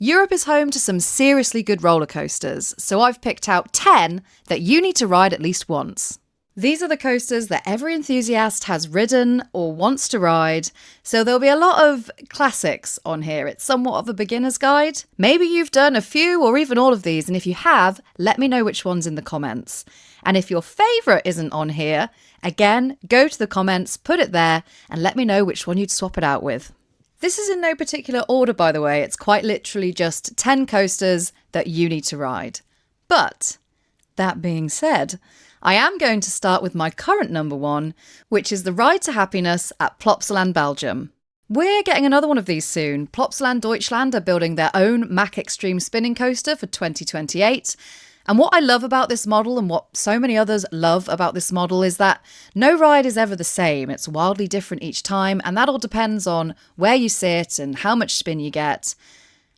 Europe is home to some seriously good roller coasters, so I've picked out 10 that you need to ride at least once. These are the coasters that every enthusiast has ridden or wants to ride, so there'll be a lot of classics on here. It's somewhat of a beginner's guide. Maybe you've done a few or even all of these, and if you have, let me know which ones in the comments. And if your favourite isn't on here, again, go to the comments, put it there, and let me know which one you'd swap it out with. This is in no particular order, by the way. It's quite literally just 10 coasters that you need to ride. But that being said, I am going to start with my current number one, which is the Ride to Happiness at Plopsaland, Belgium. We're getting another one of these soon. Plopsaland Deutschland are building their own Mack Extreme spinning coaster for 2028. And what I love about this model, and what so many others love about this model, is that no ride is ever the same. It's wildly different each time, and that all depends on where you sit and how much spin you get.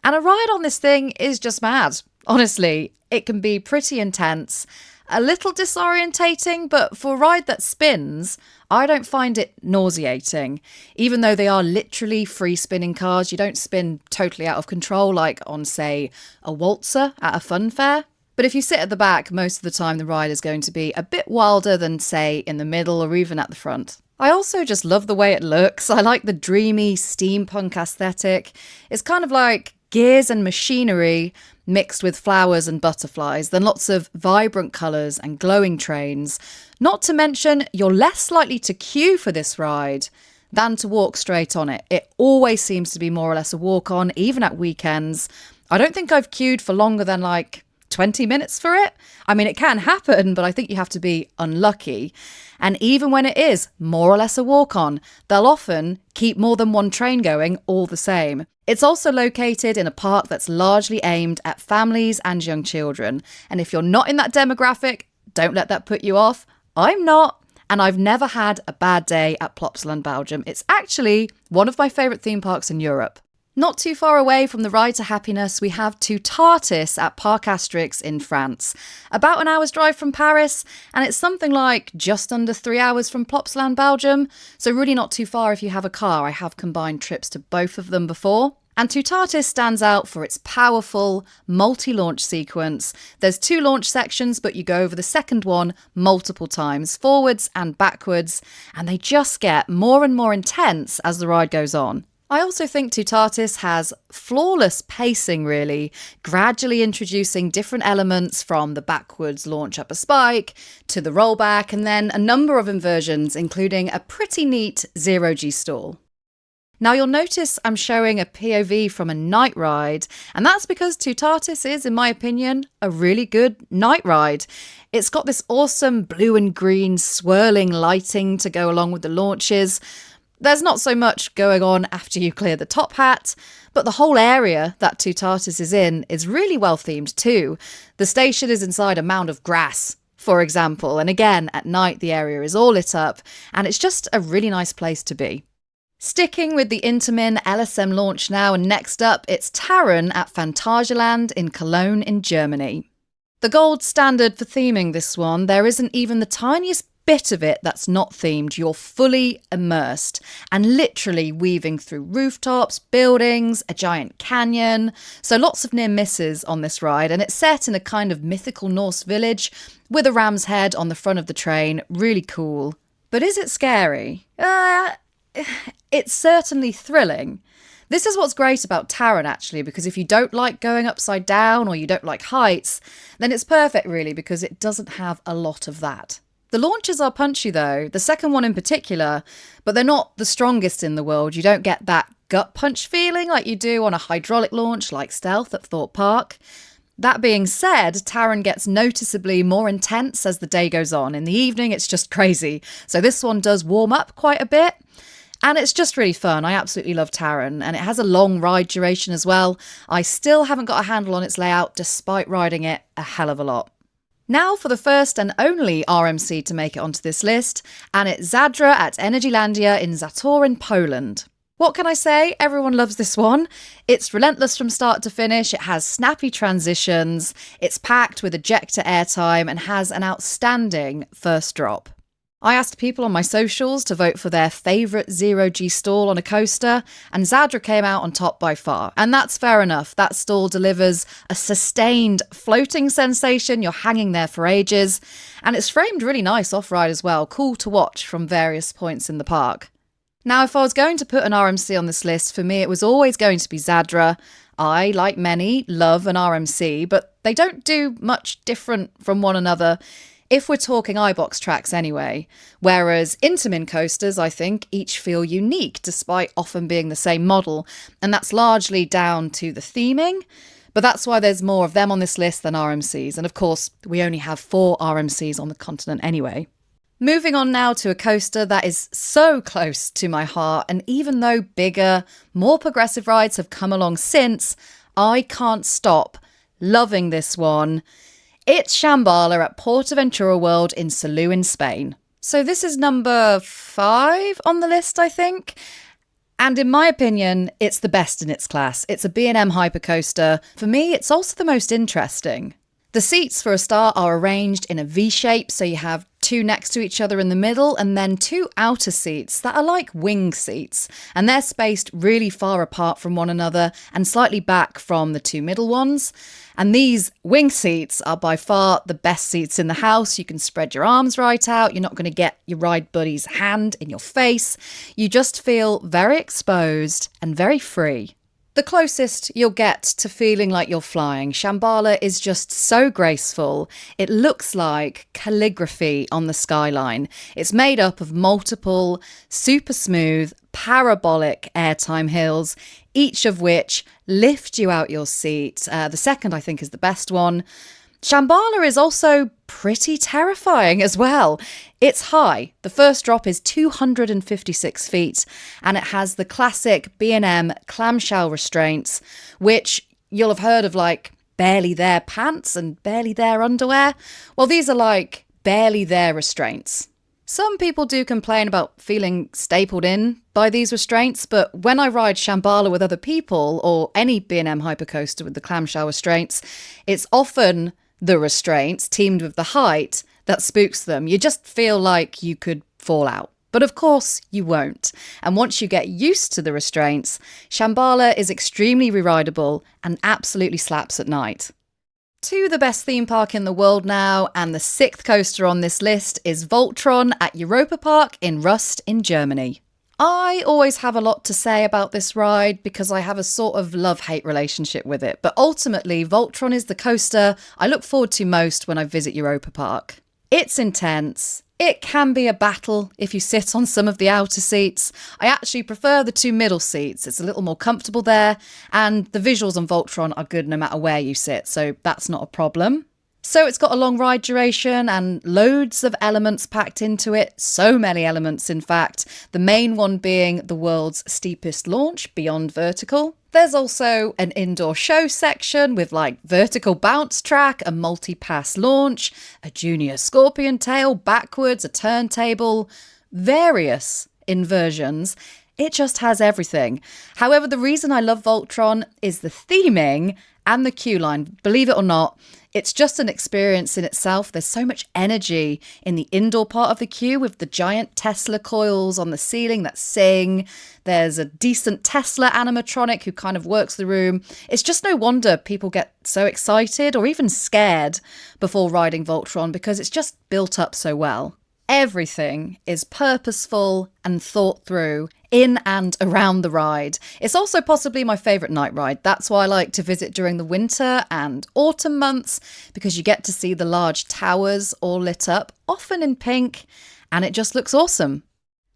And a ride on this thing is just mad. Honestly, it can be pretty intense, a little disorientating, but for a ride that spins, I don't find it nauseating. Even though they are literally free spinning cars, you don't spin totally out of control like on, say, a waltzer at a fun fair. But if you sit at the back, most of the time the ride is going to be a bit wilder than, say, in the middle or even at the front. I also just love the way it looks. I like the dreamy steampunk aesthetic. It's kind of like gears and machinery mixed with flowers and butterflies, then lots of vibrant colours and glowing trains. Not to mention, you're less likely to queue for this ride than to walk straight on it. It always seems to be more or less a walk on, even at weekends. I don't think I've queued for longer than 20 minutes for it. I mean, it can happen, but I think you have to be unlucky. And even when it is more or less a walk-on, they'll often keep more than one train going all the same. It's also located in a park that's largely aimed at families and young children. And if you're not in that demographic, don't let that put you off. I'm not. And I've never had a bad day at Plopsaland, Belgium. It's actually one of my favourite theme parks in Europe. Not too far away from the Ride to Happiness, we have Toutatis at Parc Asterix in France. About an hour's drive from Paris, and it's something like just under 3 hours from Plopsaland, Belgium. So really not too far if you have a car. I have combined trips to both of them before. And Toutatis stands out for its powerful multi-launch sequence. There's 2 launch sections, but you go over the second one multiple times, forwards and backwards, and they just get more and more intense as the ride goes on. I also think Toutatis has flawless pacing, really, gradually introducing different elements from the backwards launch up a spike to the rollback, and then a number of inversions, including a pretty neat zero-G stall. Now you'll notice I'm showing a POV from a night ride, and that's because Toutatis is, in my opinion, a really good night ride. It's got this awesome blue and green swirling lighting to go along with the launches. There's not so much going on after you clear the top hat, but the whole area that Toutatis is in is really well themed too. The station is inside a mound of grass, for example, and again, at night the area is all lit up, and it's just a really nice place to be. Sticking with the Intermin LSM launch now, and next up, it's Taron at Phantasialand in Cologne in Germany. The gold standard for theming this one, there isn't even the tiniest bit of it that's not themed. You're fully immersed and literally weaving through rooftops, buildings, a giant canyon. So lots of near misses on this ride, and it's set in a kind of mythical Norse village with a ram's head on the front of the train. Really cool. But is it scary? It's certainly thrilling. This is what's great about Taron, actually, because if you don't like going upside down or you don't like heights, then it's perfect, really, because it doesn't have a lot of that. The launches are punchy though, the second one in particular, but they're not the strongest in the world. You don't get that gut punch feeling like you do on a hydraulic launch like Stealth at Thorpe Park. That being said, Taron gets noticeably more intense as the day goes on. In the evening, it's just crazy. So this one does warm up quite a bit. And it's just really fun. I absolutely love Taron, and it has a long ride duration as well. I still haven't got a handle on its layout despite riding it a hell of a lot. Now for the first and only RMC to make it onto this list, and it's Zadra at Energylandia in Zator in Poland. What can I say? Everyone loves this one. It's relentless from start to finish, it has snappy transitions, it's packed with ejector airtime, and has an outstanding first drop. I asked people on my socials to vote for their favourite zero-G stall on a coaster, and Zadra came out on top by far. And that's fair enough. That stall delivers a sustained floating sensation. You're hanging there for ages. And it's framed really nice off-ride as well. Cool to watch from various points in the park. Now, if I was going to put an RMC on this list, for me it was always going to be Zadra. I, like many, love an RMC, but they don't do much different from one another if we're talking iBox tracks anyway. Whereas Intamin coasters, I think, each feel unique despite often being the same model, and that's largely down to the theming. But that's why there's more of them on this list than RMCs, and of course, we only have 4 RMCs on the continent anyway. Moving on now to a coaster that is so close to my heart, and even though bigger, more progressive rides have come along since, I can't stop loving this one. It's Shambhala at Portaventura World in Salou in Spain. So this is number 5 on the list, I think. And in my opinion, it's the best in its class. It's a B&M hypercoaster. For me, it's also the most interesting. The seats, for a start, are arranged in a V shape, so you have 2 next to each other in the middle, and then 2 outer seats that are like wing seats, and they're spaced really far apart from one another and slightly back from the 2 middle ones. And these wing seats are by far the best seats in the house. You can spread your arms right out. You're not going to get your ride buddy's hand in your face. You just feel very exposed and very free. The closest you'll get to feeling like you're flying. Shambhala is just so graceful. It looks like calligraphy on the skyline. It's made up of multiple, super smooth, parabolic airtime hills, each of which lift you out your seat. The second, I think, is the best one. Shambhala is also pretty terrifying as well. It's high. The first drop is 256 feet, and it has the classic B&M clamshell restraints, which you'll have heard of, like barely there pants and barely there underwear. Well, these are like barely there restraints. Some people do complain about feeling stapled in by these restraints, but when I ride Shambhala with other people, or any B&M hypercoaster with the clamshell restraints, it's often the restraints teamed with the height that spooks them. You just feel like you could fall out. But of course you won't. And once you get used to the restraints, Shambhala is extremely re-rideable and absolutely slaps at night. To the best theme park in the world now, and the 6th coaster on this list is Voltron at Europa-Park in Rust in Germany. I always have a lot to say about this ride because I have a sort of love-hate relationship with it, but ultimately Voltron is the coaster I look forward to most when I visit Europa-Park. It's intense. It can be a battle if you sit on some of the outer seats. I actually prefer the 2 middle seats. It's a little more comfortable there, and the visuals on Voltron are good no matter where you sit, so that's not a problem. So it's got a long ride duration and loads of elements packed into it. So many elements, in fact. The main one being the world's steepest launch, Beyond Vertical. There's also an indoor show section with like vertical bounce track, a multi-pass launch, a junior scorpion tail backwards, a turntable, various inversions. It just has everything. However, the reason I love Voltron is the theming and the queue line. Believe it or not, it's just an experience in itself. There's so much energy in the indoor part of the queue with the giant Tesla coils on the ceiling that sing. There's a decent Tesla animatronic who kind of works the room. It's just no wonder people get so excited or even scared before riding Voltron because it's just built up so well. Everything is purposeful and thought through in and around the ride. It's also possibly my favourite night ride. That's why I like to visit during the winter and autumn months, because you get to see the large towers all lit up, often in pink, and it just looks awesome.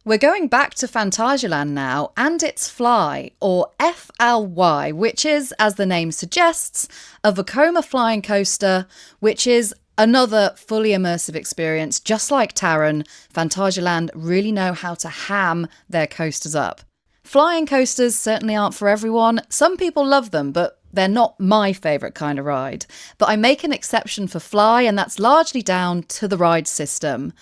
We're going back to Phantasialand now, and it's Fly, or FLY, which is, as the name suggests, a Vekoma flying coaster, which is another fully immersive experience. Just like Taron, Phantasialand really know how to ham their coasters up. Flying coasters certainly aren't for everyone. Some people love them, but they're not my favourite kind of ride. But I make an exception for Fly, and that's largely down to the ride system.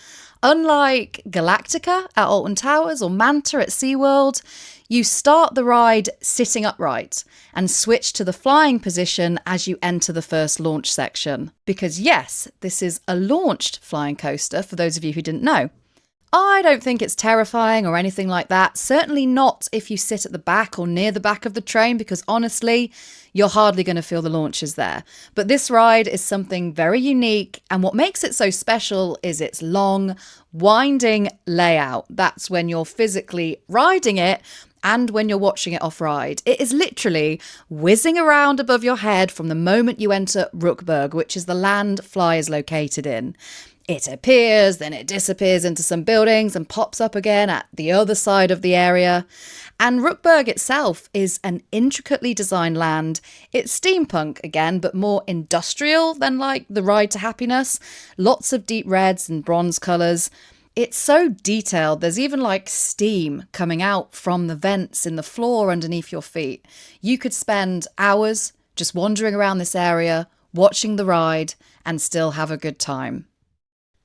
Unlike Galactica at Alton Towers or Manta at SeaWorld, you start the ride sitting upright and switch to the flying position as you enter the first launch section. Because yes, this is a launched flying coaster, for those of you who didn't know. I don't think it's terrifying or anything like that. Certainly not if you sit at the back or near the back of the train, because honestly, you're hardly going to feel the launches there. But this ride is something very unique, and what makes it so special is its long, winding layout. That's when you're physically riding it and when you're watching it off-ride. It is literally whizzing around above your head from the moment you enter Europa-Park, which is the land Fly is located in. It appears, then it disappears into some buildings and pops up again at the other side of the area. And Europa-Park itself is an intricately designed land. It's steampunk again, but more industrial than like the Ride to Happiness. Lots of deep reds and bronze colours. It's so detailed, there's even like steam coming out from the vents in the floor underneath your feet. You could spend hours just wandering around this area, watching the ride, and still have a good time.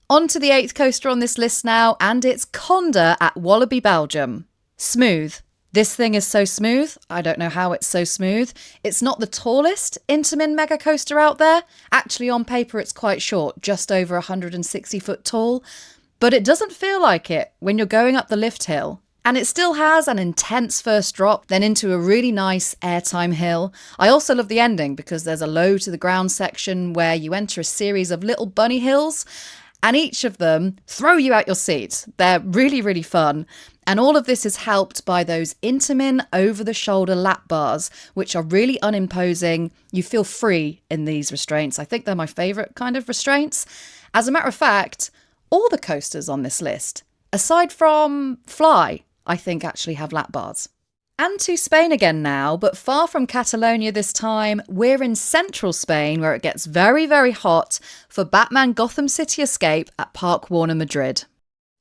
On to the 8th coaster on this list now, and it's Conda at Wallaby, Belgium. Smooth. This thing is so smooth. I don't know how it's so smooth. It's not the tallest Intamin mega coaster out there. Actually, on paper, it's quite short, just over 160 foot tall. But it doesn't feel like it when you're going up the lift hill. And it still has an intense first drop, then into a really nice airtime hill. I also love the ending because there's a low to the ground section where you enter a series of little bunny hills. And each of them throw you out your seat. They're really, really fun. And all of this is helped by those Intamin over-the-shoulder lap bars, which are really unimposing. You feel free in these restraints. I think they're my favourite kind of restraints. As a matter of fact, all the coasters on this list, aside from Fly, I think actually have lap bars. And to Spain again now, but far from Catalonia this time, we're in central Spain where it gets very, very hot for Batman Gotham City Escape at Park Warner Madrid.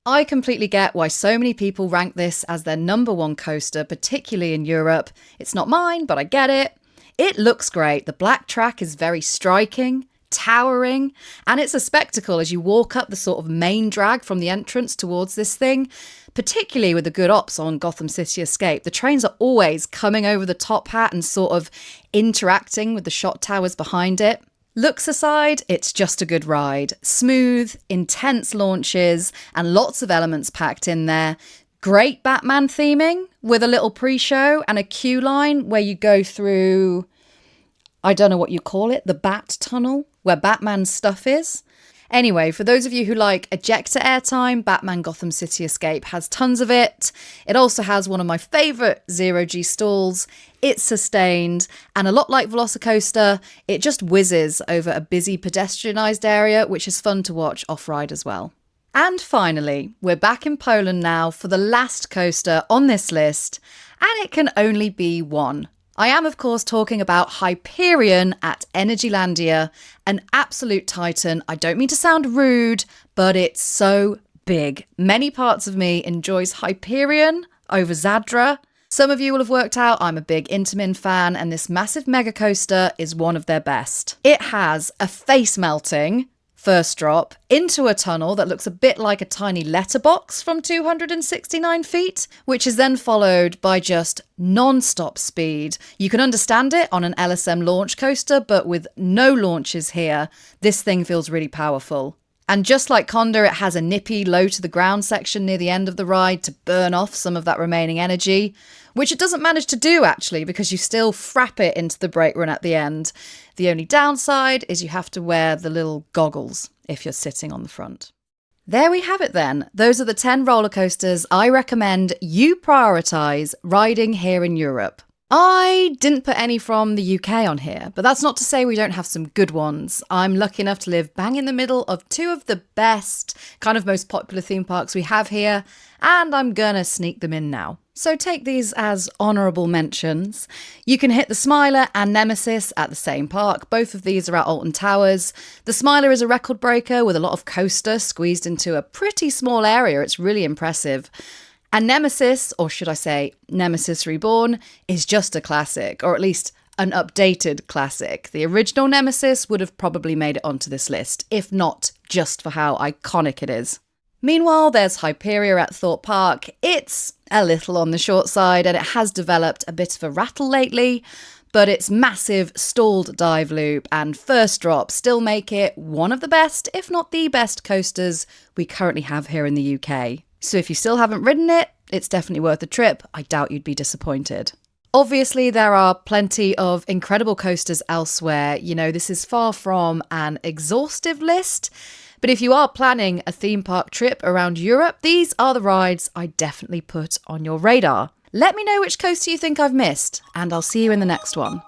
I completely get why so many people rank this as their number one coaster, particularly in Europe. It's not mine, but I get it. It looks great. The black track is very striking, towering, and it's a spectacle as you walk up the sort of main drag from the entrance towards this thing. Particularly with the good ops on Gotham City Escape, the trains are always coming over the top hat and sort of interacting with the shot towers behind it. Looks aside, it's just a good ride. Smooth, intense launches, and lots of elements packed in there. Great Batman theming with a little pre-show and a queue line where you go through, I don't know what you call it, the Bat Tunnel, where Batman's stuff is. Anyway, for those of you who like ejector airtime, Batman Gotham City Escape has tons of it. It also has one of my favourite zero-G stalls. It's sustained, and a lot like Velocicoaster, it just whizzes over a busy pedestrianised area, which is fun to watch off-ride as well. And finally, we're back in Poland now for the last coaster on this list, and it can only be one. I am, of course, talking about Hyperion at Energylandia, an absolute titan. I don't mean to sound rude, but it's so big. Many parts of me enjoys Hyperion over Zadra. Some of you will have worked out I'm a big Intamin fan, and this massive mega coaster is one of their best. It has a face-melting first drop into a tunnel that looks a bit like a tiny letterbox from 269 feet, which is then followed by just non-stop speed. You can understand it on an LSM launch coaster, but with no launches here, this thing feels really powerful. And just like Conda, it has a nippy low to the ground section near the end of the ride to burn off some of that remaining energy, which it doesn't manage to do actually, because you still frap it into the brake run at the end. The only downside is you have to wear the little goggles if you're sitting on the front. There we have it then. Those are the 10 roller coasters I recommend you prioritise riding here in Europe. I didn't put any from the UK on here, but that's not to say we don't have some good ones. I'm lucky enough to live bang in the middle of two of the best, kind of most popular theme parks we have here, and I'm gonna sneak them in now. So take these as honourable mentions. You can hit the Smiler and Nemesis at the same park. Both of these are at Alton Towers. The Smiler is a record breaker with a lot of coaster squeezed into a pretty small area. It's really impressive. And Nemesis, or should I say Nemesis Reborn, is just a classic, or at least an updated classic. The original Nemesis would have probably made it onto this list, if not just for how iconic it is. Meanwhile, there's Hyperia at Thorpe Park. It's a little on the short side and it has developed a bit of a rattle lately, but its massive stalled dive loop and first drop still make it one of the best, if not the best, coasters we currently have here in the UK. So if you still haven't ridden it, it's definitely worth a trip. I doubt you'd be disappointed. Obviously, there are plenty of incredible coasters elsewhere. You know, this is far from an exhaustive list. But if you are planning a theme park trip around Europe, these are the rides I definitely put on your radar. Let me know which coaster you think I've missed, and I'll see you in the next one.